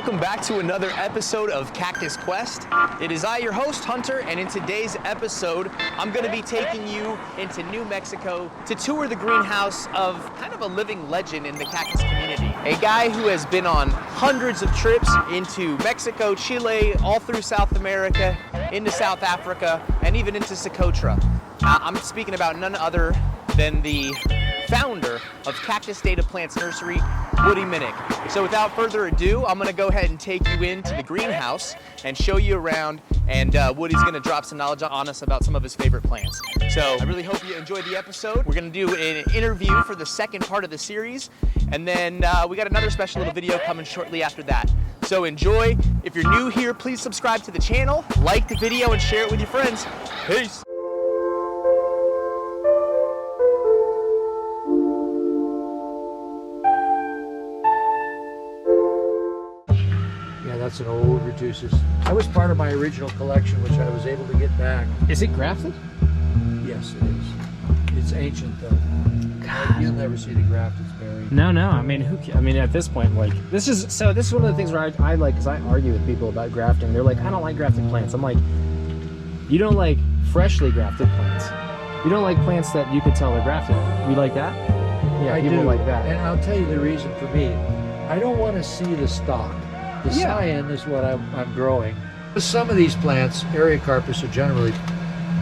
welcome back to another episode of Cactus Quest. It is I, your host, Hunter, and in today's episode, I'm going to be taking you into New Mexico to tour the greenhouse of kind of a living legend in the cactus community. A guy who has been on hundreds of trips into Mexico, Chile, all through South America, into South Africa, and even into Socotra. I'm speaking about none other than the founder of Cactus Data Plants Nursery, Woody Minnich. So without further ado, I'm going to go ahead and take you into the greenhouse and show you around, and Woody's going to drop some knowledge on us about some of his favorite plants. So I really hope you enjoyed the episode. We're going to do an interview for the second part of the series, and then we got another special little video coming shortly after that. So enjoy. If you're new here, please subscribe to the channel, like the video, and share it with your friends. Peace. That's an old Retusis. That was part of my original collection, which I was able to get back. Is it grafted? Yes, it is. It's ancient, though. God. You'll never see the graft. It's buried. No. I mean, at this point, like, this is one of the things where I like, because I argue with people about grafting. They're like, I don't like grafted plants. I'm like, you don't like freshly grafted plants. You don't like plants that you could tell are grafted. You like that? Yeah, people like that. And I'll tell you the reason for me. I don't want to see the stalk. The cyan is what I'm growing. Some of these plants, Eriocarpus, are generally,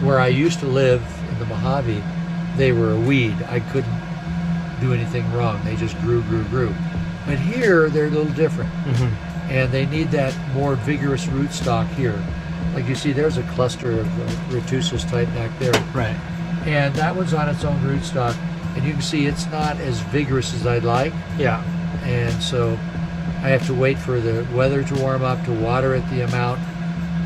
where I used to live in the Mojave, they were a weed. I couldn't do anything wrong. They just grew. But here, they're a little different. And they need that more vigorous rootstock here. Like you see, there's a cluster of Retusis type back there. Right. And that one's on its own rootstock. And you can see it's not as vigorous as I'd like. Yeah. And so I have to wait for the weather to warm up to water it the amount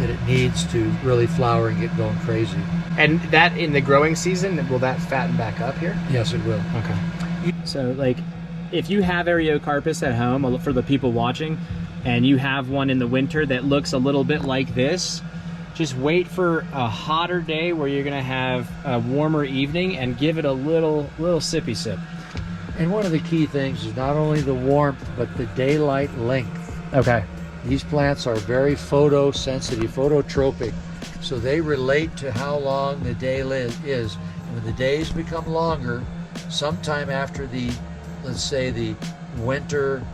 that it needs to really flower and get going crazy. And that in the growing season, will that fatten back up here? Yes, it will. Okay. So, like, if you have Eriocarpus at home, for the people watching, and you have one in the winter that looks a little bit like this, just wait for a hotter day where you're going to have a warmer evening and give it a little sippy sip. And one of the key things is not only the warmth, but the daylight length. Okay. These plants are very photosensitive, phototropic, so they relate to how long the day is. And when the days become longer, sometime after the, let's say, the winter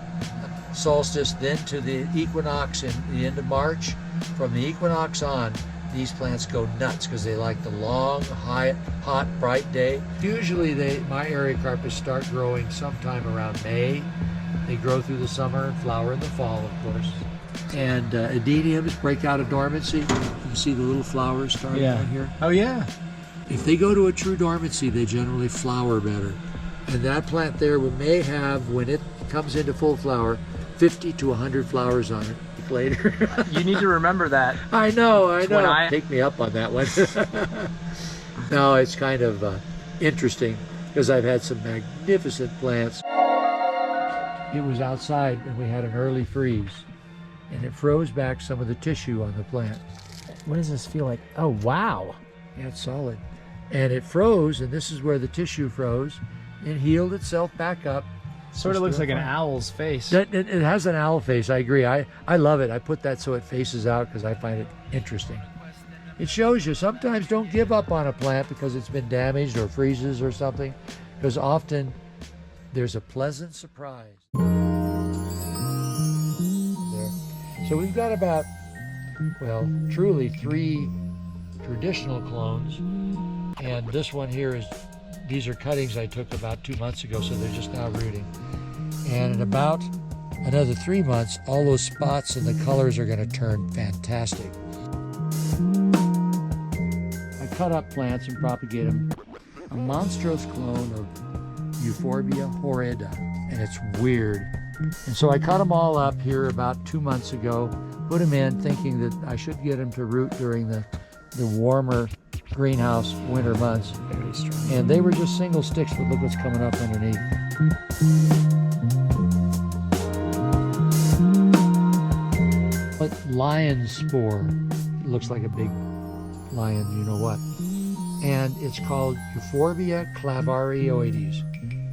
solstice, then to the equinox in the end of March, from the equinox on, these plants go nuts because they like the long, hot, bright day. Usually my Eriocarpus start growing sometime around May. They grow through the summer and flower in the fall, of course. And adeniums break out of dormancy. You can see the little flowers starting on here. Oh, yeah. If they go to a true dormancy, they generally flower better. And that plant there may have, when it comes into full flower, 50 to 100 flowers on it. Later. You need to remember that. I know. Take me up on that one. No, it's kind of interesting because I've had some magnificent plants. It was outside and we had an early freeze and it froze back some of the tissue on the plant. What does this feel like? Oh, wow. Yeah, it's solid. And it froze, and this is where the tissue froze and healed itself back up. Sort of looks like an owl's face. It has an owl face, I agree. I love it. I put that so it faces out because I find it interesting. It shows you sometimes don't give up on a plant because it's been damaged or freezes or something, because often there's a pleasant surprise. There. So we've got about, well, truly 3 traditional clones, and this one here is, these are cuttings I took about 2 months ago, so they're just now rooting. And in about another 3 months, all those spots and the colors are going to turn fantastic. I cut up plants and propagate them. A monstrose clone of Euphorbia horrida, and it's weird. And so I cut them all up here about 2 months ago, put them in thinking that I should get them to root during the warmer greenhouse winter months. Very strong. And they were just single sticks, but look what's coming up underneath. But lion spore, it looks like a big lion, you know what. And it's called Euphorbia clavarioides.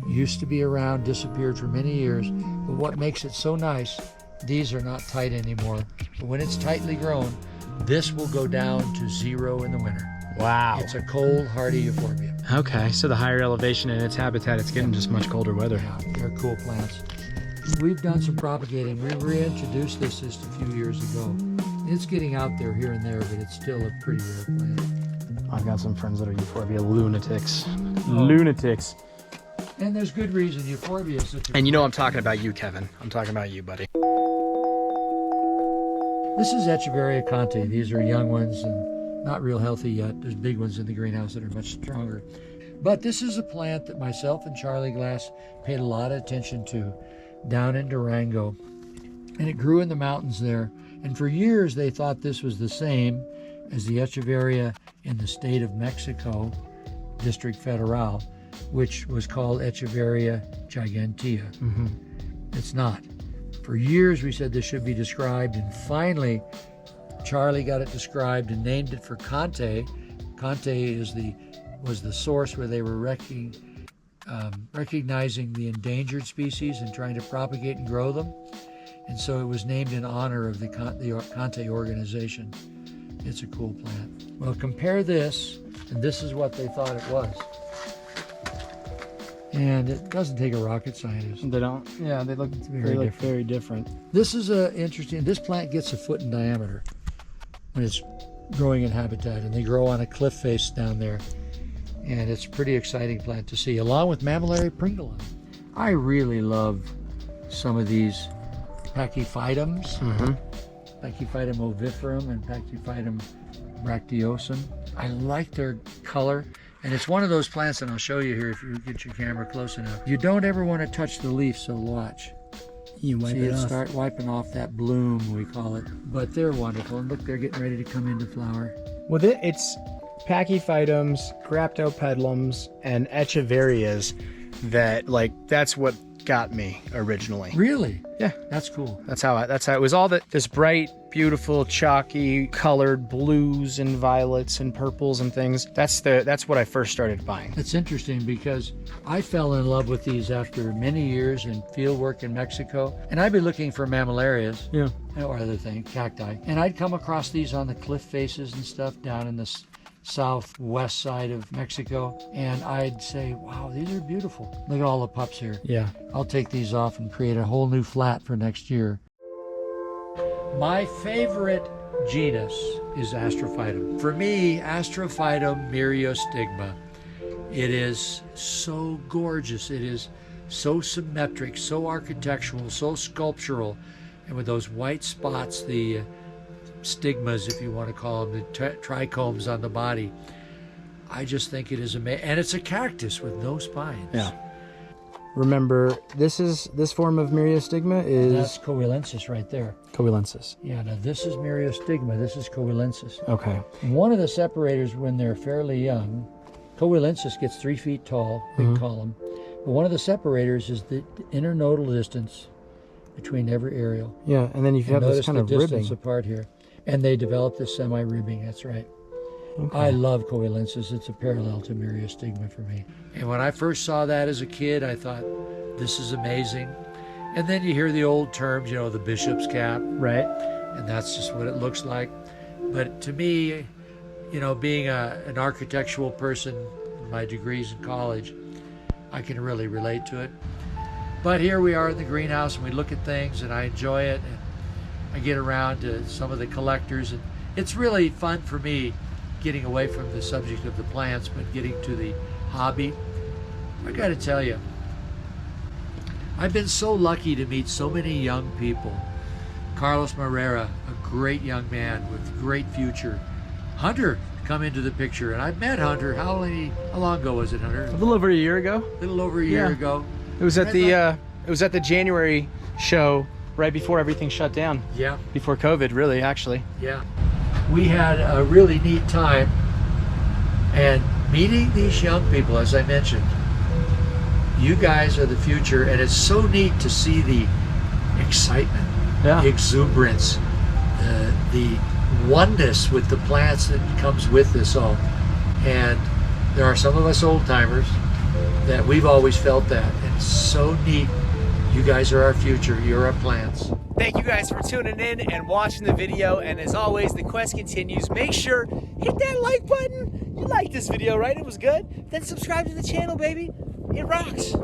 Used to be around, disappeared for many years, but what makes it so nice these are not tight anymore. But when it's tightly grown, this will go down to 0 in the winter. Wow. It's a cold, hardy euphorbia. Okay, so the higher elevation in its habitat, it's getting just much colder weather. Yeah, they're cool plants. We've done some propagating. We reintroduced this just a few years ago. It's getting out there here and there, but it's still a pretty rare plant. I've got some friends that are euphorbia lunatics. Lunatics. And there's good reason. Euphorbia is such a... And you know I'm talking about you, Kevin. I'm talking about you, buddy. This is ECHEVERIA CONTE. These are young ones and not real healthy yet. There's big ones in the greenhouse that are much stronger. But this is a plant that myself and Charlie Glass paid a lot of attention to down in Durango. And it grew in the mountains there. And for years they thought this was the same as the Echeveria in the state of Mexico, District Federal, which was called Echeveria gigantea. It's not. For years we said this should be described, and finally Charlie got it described and named it for CONTE. CONTE was the source where they were recognizing the endangered species and trying to propagate and grow them. And so it was named in honor of the CONTE organization. It's a cool plant. Well, compare this, and this is what they thought it was. And it doesn't take a rocket scientist. They don't. Yeah, they look very different. This is interesting. This plant gets 1 foot in diameter when it's growing in habitat, and they grow on a cliff face down there. And it's a pretty exciting plant to see, along with Mammillary pringala. I really love some of these Pachyphytums, Pachyphytum oviferum and Pachyphytum bracteosum. I like their color. And it's one of those plants, and I'll show you here if you get your camera close enough. You don't ever want to touch the leaf, so watch. You wipe it off. Start wiping off that bloom, we call it. But they're wonderful, and look, they're getting ready to come into flower. Well, it's Pachyphytums, Graptopedilums, and Echeverias that's what got me originally. Really? Yeah. That's cool. That's how it was all this bright, beautiful, chalky colored blues and violets and purples and things. That's what I first started buying. It's interesting because I fell in love with these after many years in field work in Mexico, and I'd be looking for mammillarias. Yeah. Or other things, cacti. And I'd come across these on the cliff faces and stuff down in the southwest side of Mexico, and I'd say, wow, these are beautiful. Look at all the pups here. Yeah. I'll take these off and create a whole new flat for next year. My favorite genus is Astrophytum. For me, Astrophytum myriostigma. It is so gorgeous. It is so symmetric, so architectural, so sculptural, and with those white spots, the stigmas, if you want to call them, the trichomes on the body. I just think it is amazing. And it's a cactus with no spines. Yeah. Remember, this form of myriostigma is... That's coelensis right there. Coelensis. Yeah, now this is myriostigma. This is coelensis. Okay. One of the separators when they're fairly young, coelensis gets 3 feet tall, big column. But one of the separators is the internodal distance between every aerial. Yeah, and then you have this kind of ribbing. Notice the distance ribbing. apart here. And they develop this semi-ribbing, that's right. Okay. I love coelensis. It's a parallel to myriostigma for me. And when I first saw that as a kid, I thought, this is amazing. And then you hear the old terms, the bishop's cap. Right. And that's just what it looks like. But to me, being an architectural person, my degrees in college, I can really relate to it. But here we are in the greenhouse, and we look at things, and I enjoy it. And I get around to some of the collectors, and it's really fun for me getting away from the subject of the plants, but getting to the hobby. I got to tell you, I've been so lucky to meet so many young people. Carlos Moreira, a great young man with great future. Hunter come into the picture, and I met Hunter. How long ago was it, Hunter? A little over a year ago. A little over a year ago. It was at the January show right before everything shut down. Yeah. Before COVID, really, actually. Yeah. We had a really neat time, and meeting these young people, as I mentioned, you guys are the future, and it's so neat to see the excitement, the exuberance, the oneness with the plants that comes with this all. And there are some of us old timers that we've always felt that, and it's so neat. You guys are our future. You're our plants. Thank you guys for tuning in and watching the video. And as always, the quest continues. Make sure, hit that like button. You liked this video, right? It was good? Then subscribe to the channel, baby. It rocks.